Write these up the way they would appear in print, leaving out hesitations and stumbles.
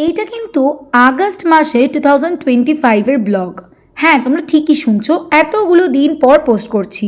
এইটা কিন্তু আগস্ট মাসে 2025-এর ব্লগ। হ্যাঁ, তোমরা ঠিকই শুনছো, এতগুলো দিন পর পোস্ট করছি।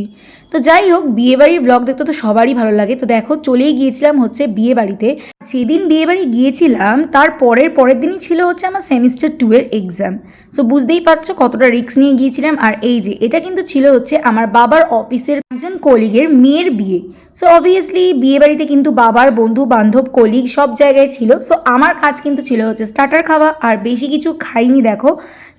তো যাই হোক, বিয়েবাড়ির ব্লগ দেখতে তো সবারই ভালো লাগে। তো দেখো, চলেই গিয়েছিলাম হচ্ছে বিয়ে বাড়িতে। যেদিন বিয়েবাড়ি গিয়েছিলাম তার পরের দিনই ছিল হচ্ছে আমার সেমিস্টার 2 এর এক্সাম। সো বুঝতেই পারছো কতটা রিস্ক নিয়ে গিয়েছিলাম। আর এই যে এটা কিন্তু ছিল হচ্ছে আমার বাবার অফিসের একজন কলিগের মেয়ের বিয়ে। সো অবভিয়াসলি বিয়ে বাড়িতে কিন্তু বাবার বন্ধু বান্ধব কলিগ সব জায়গায় ছিল। সো আমার কাজ কিন্তু ছিল হচ্ছে স্টার্টার খাওয়া, আর বেশি কিছু খাইনি। দেখো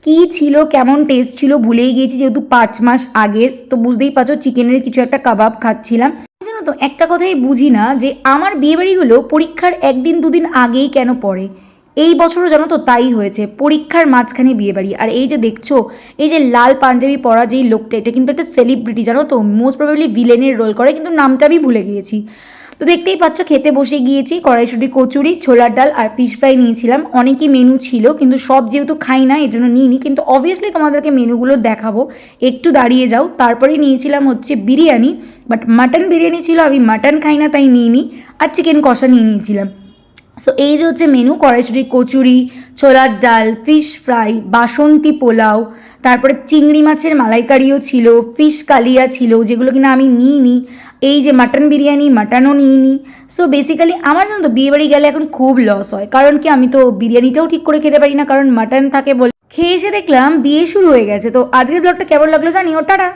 কি ছিল, কেমন টেস্ট ছিল ভুলেই গিয়েছি, যেহেতু 5 মাস আগের। তো বুঝতেই পারছো চিকেনের কিছু একটা কাবাব খাচ্ছিলাম। জানো তো, একটা কথাই বুঝি না যে আমার বিয়েবাড়িগুলো পরীক্ষার একদিন দুদিন আগেই কেন পড়ে। এই বছরও জানো তো তাই হয়েছে, পরীক্ষার মাঝখানে বিয়েবাড়ি। আর এই যে দেখছো, এই যে লাল পাঞ্জাবি পরা যেই লোকটা, এটা কিন্তু একটা সেলিব্রিটি জানো তো, মোস্ট প্রবাবলি ভিলেনের রোল করে, কিন্তু নামটা আমি ভুলে গিয়েছি। তো দেখতেই পাচ্ছ খেতে বসে গিয়েছি, কড়াইশুঁটি কচুরি, ছোলার ডাল আর ফিশ ফ্রাই নিয়েছিলাম। অনেকই মেনু ছিল, কিন্তু সব যেহেতু খাই না এই জন্য নিইনি, কিন্তু অবভিয়াসলি তোমাদেরকে মেনুগুলো দেখাবো, একটু দাঁড়িয়ে যাও। তারপরে নিয়েছিলাম হচ্ছে বিরিয়ানি, বাট মাটন বিরিয়ানি ছিল, আমি মাটন খাই না তাই নিইনি। আর চিকেন কষা নিয়ে নিয়েছিলাম। সো এই যে হচ্ছে মেনু, কড়াইশুঁটি কচুরি, ছোলার ডাল, ফিশ ফ্রাই, বাসন্তী পোলাও, তারপরে চিংড়ি মাছের মালাইকারিও ছিল, ফিশ কালিয়া ছিল, যেগুলো কিনা আমি নিইনি। এই যে মাটন বিরিয়ানি, মাটনও নিইনি। সো বেসিক্যালি আমার জন্য তো বিয়েবাড়ি গেলে এখন খুব লস হয়, কারণ কি আমি তো বিরিয়ানিটাও ঠিক করে খেতে পারি না, কারণ মাটন থাকে বলে। খেয়ে এসে দেখলাম বিয়ে শুরু হয়ে গেছে। তো আজকের ব্লগটা কেমন লাগলো জানিও, টাটা।